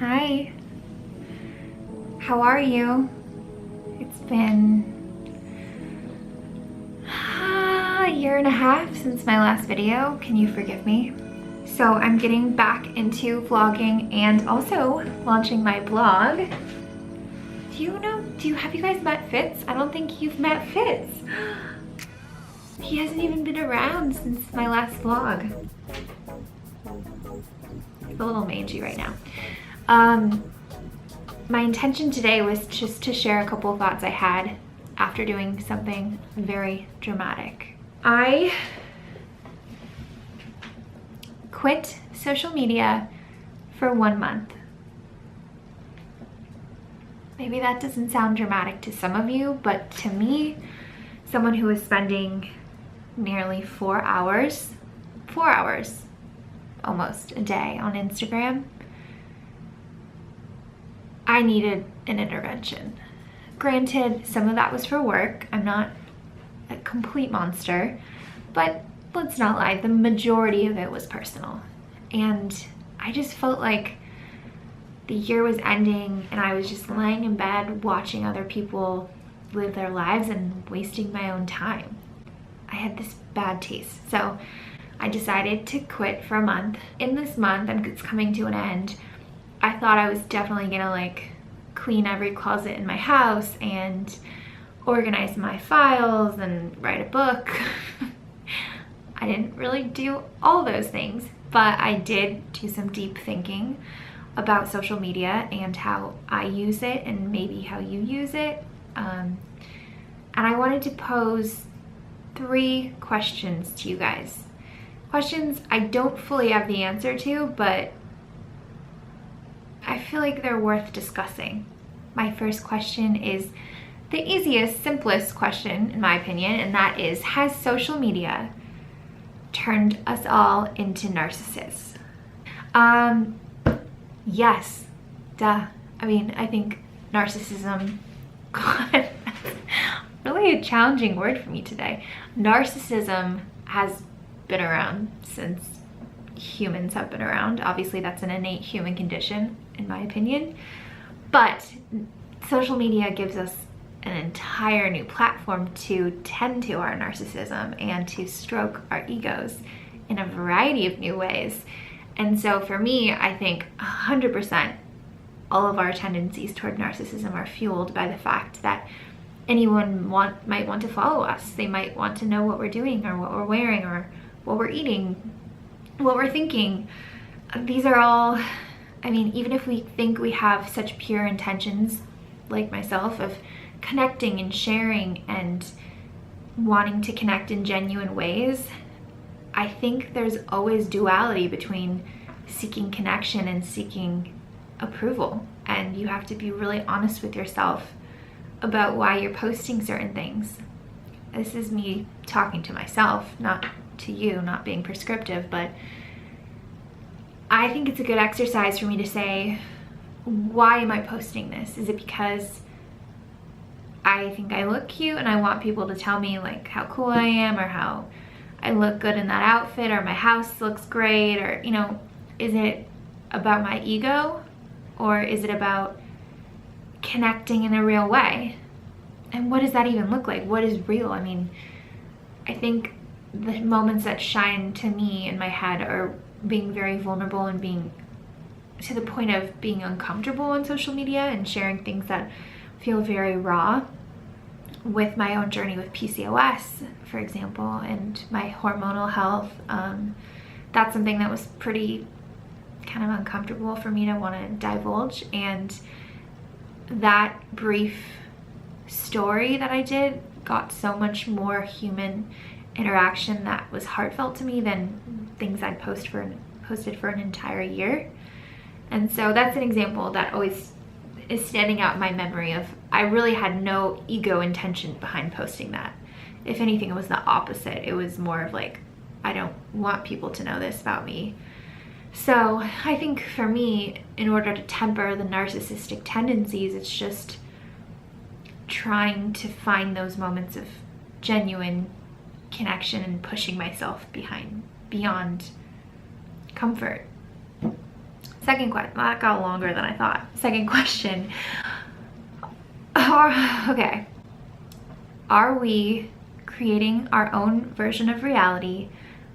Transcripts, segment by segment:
Hi. How are you? It's been a year and a half since my last video. Can you forgive me? So I'm getting back into vlogging and also launching my blog. Have you guys met Fitz? I don't think you've met Fitz. He hasn't even been around since my last vlog. He's a little mangy right now. My intention today was just to share a couple of thoughts I had after doing something very dramatic. I quit social media for 1 month. Maybe that doesn't sound dramatic to some of you, but to me, someone who was spending nearly 4 hours almost a day on Instagram, I needed an intervention. Granted, some of that was for work. I'm not a complete monster, but let's not lie, the majority of it was personal. And I just felt like the year was ending and I was just lying in bed watching other people live their lives and wasting my own time. I had this bad taste. So I decided to quit for a month. In this month, and it's coming to an end, I thought I was definitely gonna clean every closet in my house and organize my files and write a book. I didn't really do all those things, but I did do some deep thinking about social media and how I use it and maybe how you use it. And I wanted to pose 3 questions to you guys. Questions I don't fully have the answer to, but I feel like they're worth discussing. My first question is the easiest, simplest question in my opinion, and that is, has social media turned us all into narcissists? Yes, duh. I mean, I think narcissism, God, that's really a challenging word for me today. Narcissism has been around since humans have been around. Obviously, that's an innate human condition, in my opinion. But social media gives us an entire new platform to tend to our narcissism and to stroke our egos in a variety of new ways. And so for me, I think 100% all of our tendencies toward narcissism are fueled by the fact that anyone might want to follow us. They might want to know what we're doing or what we're wearing or what we're eating, what we're thinking. These are all, I mean, even if we think we have such pure intentions, like myself, of connecting and sharing and wanting to connect in genuine ways, I think there's always duality between seeking connection and seeking approval. And you have to be really honest with yourself about why you're posting certain things. This is me talking to myself, not to you, not being prescriptive, but I think it's a good exercise for me to say, why am I posting this? Is it because I think I look cute and I want people to tell me how cool I am, or how I look good in that outfit, or my house looks great, or is it about my ego, or is it about connecting in a real way? And what does that even look like? What is real? I mean, I think the moments that shine to me in my head are being very vulnerable and being to the point of being uncomfortable on social media and sharing things that feel very raw, with my own journey with PCOS, for example, and my hormonal health. That's something that was pretty kind of uncomfortable for me to want to divulge, and that brief story that I did got so much more human interaction that was heartfelt to me than things I'd posted for an entire year. And so that's an example that always is standing out in my memory of, I really had no ego intention behind posting that. If anything, it was the opposite. It was more of I don't want people to know this about me. So I think for me, in order to temper the narcissistic tendencies, it's just trying to find those moments of genuine connection and pushing myself beyond comfort. second question, that got longer than I thought. Second question, okay. Are we creating our own version of reality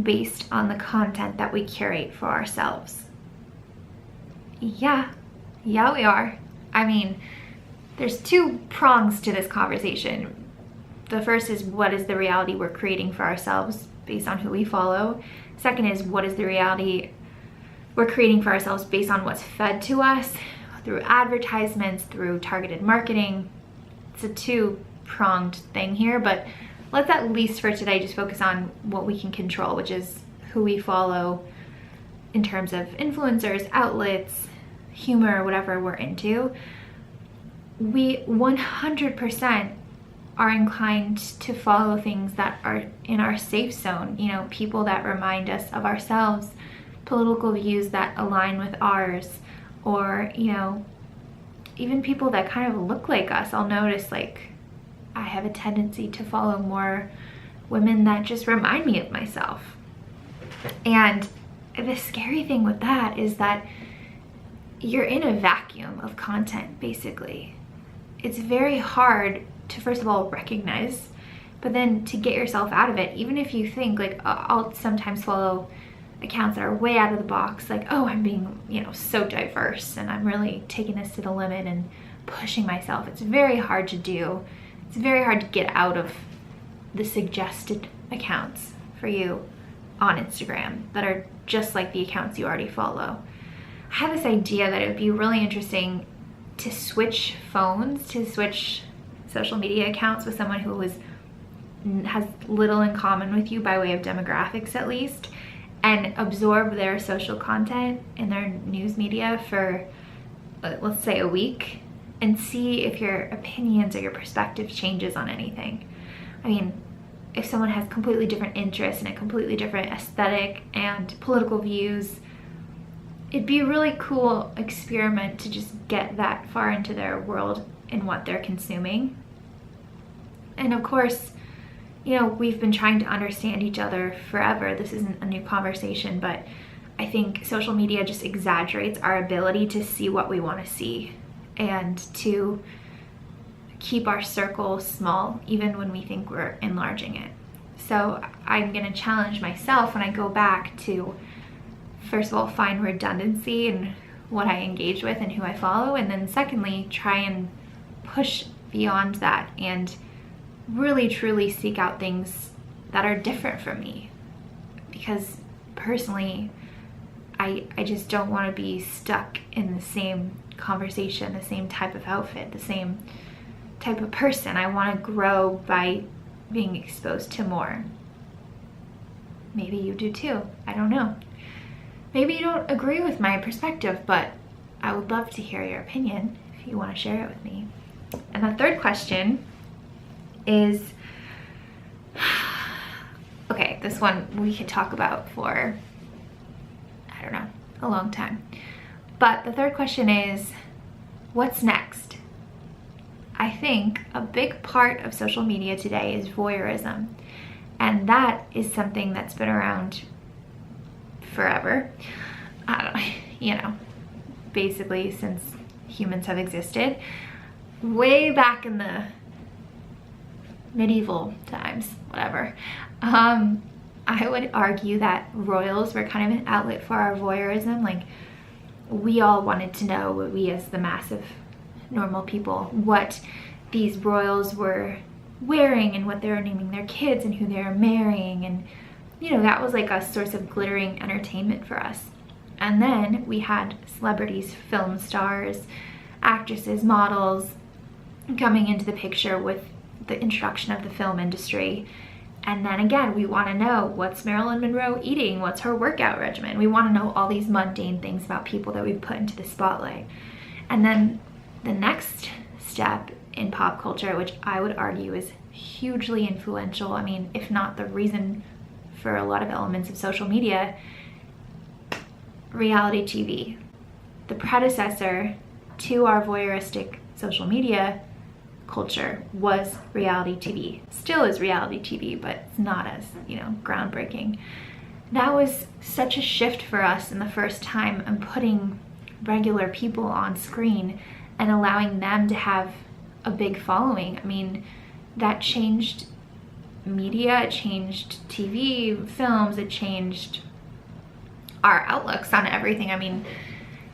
based on the content that we curate for ourselves? Yeah, we are. I mean, there's two prongs to this conversation. The first is, what is the reality we're creating for ourselves based on who we follow? Second is, what is the reality we're creating for ourselves based on what's fed to us through advertisements, through targeted marketing? It's a two-pronged thing here, but let's at least for today just focus on what we can control, which is who we follow in terms of influencers, outlets, humor, whatever we're into. We 100% are inclined to follow things that are in our safe zone, you know, people that remind us of ourselves, political views that align with ours, or, you know, even people that kind of look like us. I'll notice, like, I have a tendency to follow more women that just remind me of myself. And the scary thing with that is that you're in a vacuum of content, basically. It's very hard to, first of all, recognize, but then to get yourself out of it. Even if you think, like, I'll sometimes follow accounts that are way out of the box, like, oh, I'm being, you know, so diverse and I'm really taking this to the limit and pushing myself. It's very hard to do. It's very hard to get out of the suggested accounts for you on Instagram that are just like the accounts you already follow. I have this idea that it would be really interesting to switch phones, to switch social media accounts with someone who has little in common with you by way of demographics at least, and absorb their social content and their news media for, let's say, a week, and see if your opinions or your perspective changes on anything. I mean, if someone has completely different interests and a completely different aesthetic and political views, it'd be a really cool experiment to just get that far into their world and what they're consuming. And of course, you know, we've been trying to understand each other forever. This isn't a new conversation, but I think social media just exaggerates our ability to see what we want to see and to keep our circle small, even when we think we're enlarging it. So I'm going to challenge myself when I go back to, first of all, find redundancy in what I engage with and who I follow, and then secondly, try and push beyond that and really truly seek out things that are different from me. Because personally, I just don't want to be stuck in the same conversation, the same type of outfit, the same type of person. I want to grow by being exposed to more. Maybe you do too. I don't know. Maybe you don't agree with my perspective, but I would love to hear your opinion if you want to share it with me. And the third question is, okay, this one we could talk about for, I don't know, a long time. But the third question is, what's next? I think a big part of social media today is voyeurism. And that is something that's been around forever. I don't know, you know, basically since humans have existed. Way back in the medieval times, whatever. I would argue that royals were kind of an outlet for our voyeurism. Like, we all wanted to know, we as the massive normal people, what these royals were wearing and what they were naming their kids and who they were marrying, and you know, that was like a source of glittering entertainment for us. And then we had celebrities, film stars, actresses, models coming into the picture with the introduction of the film industry. And then again, we want to know, what's Marilyn Monroe eating? What's her workout regimen? We want to know all these mundane things about people that we've put into the spotlight. And then the next step in pop culture, which I would argue is hugely influential, I mean, if not the reason for a lot of elements of social media, reality TV. The predecessor to our voyeuristic social media culture was reality TV. Still is reality TV, but it's not as, you know, groundbreaking. That was such a shift for us in the first time, and putting regular people on screen and allowing them to have a big following. I mean, that changed media, it changed TV, films, it changed our outlooks on everything. I mean,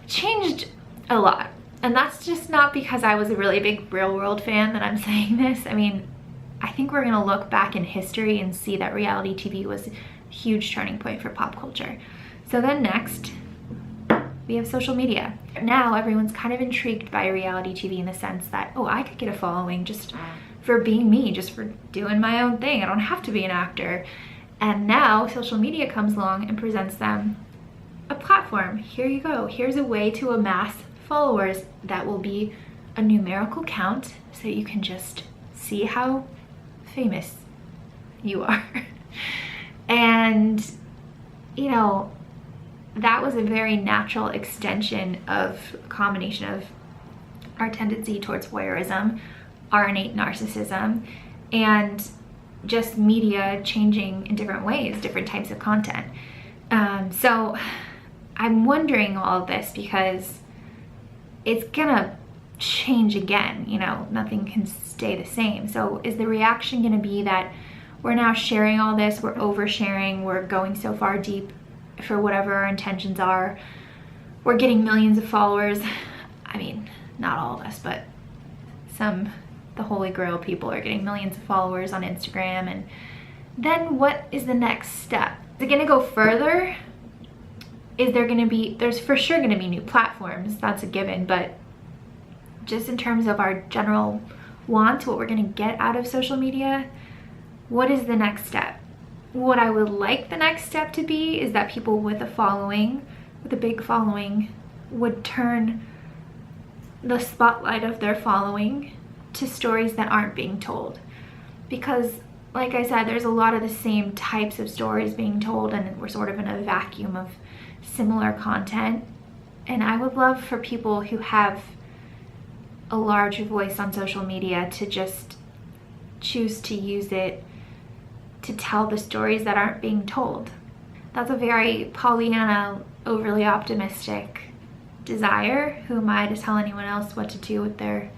it changed a lot. And that's just not because I was a really big Real World fan that I'm saying this. I mean, I think we're gonna look back in history and see that reality TV was a huge turning point for pop culture. So then next, we have social media. Now everyone's kind of intrigued by reality TV in the sense that, oh, I could get a following just for being me, just for doing my own thing. I don't have to be an actor. And now social media comes along and presents them a platform. Here you go. Here's a way to amass followers that will be a numerical count so you can just see how famous you are. And, you know, that was a very natural extension of a combination of our tendency towards voyeurism, our innate narcissism, and just media changing in different ways, different types of content. So I'm wondering all of this because it's gonna change again, you know, nothing can stay the same. So is the reaction gonna be that we're now sharing all this, we're oversharing, we're going so far deep for whatever our intentions are, we're getting millions of followers? I mean, not all of us, but the holy grail people are getting millions of followers on Instagram. And then what is the next step? Is it gonna go further? Is there gonna be, there's for sure gonna be new platforms, that's a given, but just in terms of our general want, what we're gonna get out of social media, what is the next step? What I would like the next step to be is that people with a following, with a big following, would turn the spotlight of their following to stories that aren't being told. Because like I said, there's a lot of the same types of stories being told, and we're sort of in a vacuum of similar content. And I would love for people who have a large voice on social media to just choose to use it to tell the stories that aren't being told. That's a very Pollyanna, overly optimistic desire. Who am I to tell anyone else what to do with their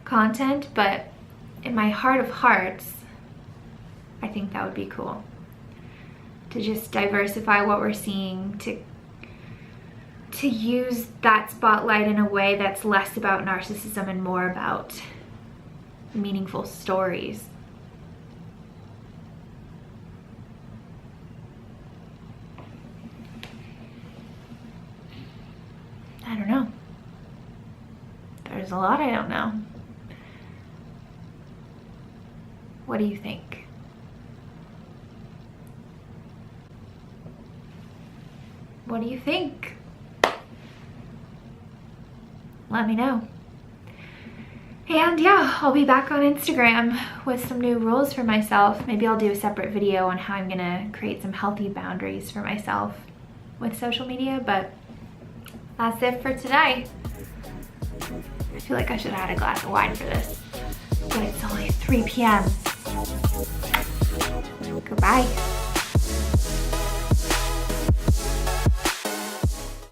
content? But in my heart of hearts, I think that would be cool. To just diversify what we're seeing, to use that spotlight in a way that's less about narcissism and more about meaningful stories. I don't know. There's a lot I don't know. What do you think? What do you think? Let me know. And yeah, I'll be back on Instagram with some new rules for myself. Maybe I'll do a separate video on how I'm gonna create some healthy boundaries for myself with social media, but that's it for today. I feel like I should have had a glass of wine for this, but it's only 3 p.m. Goodbye.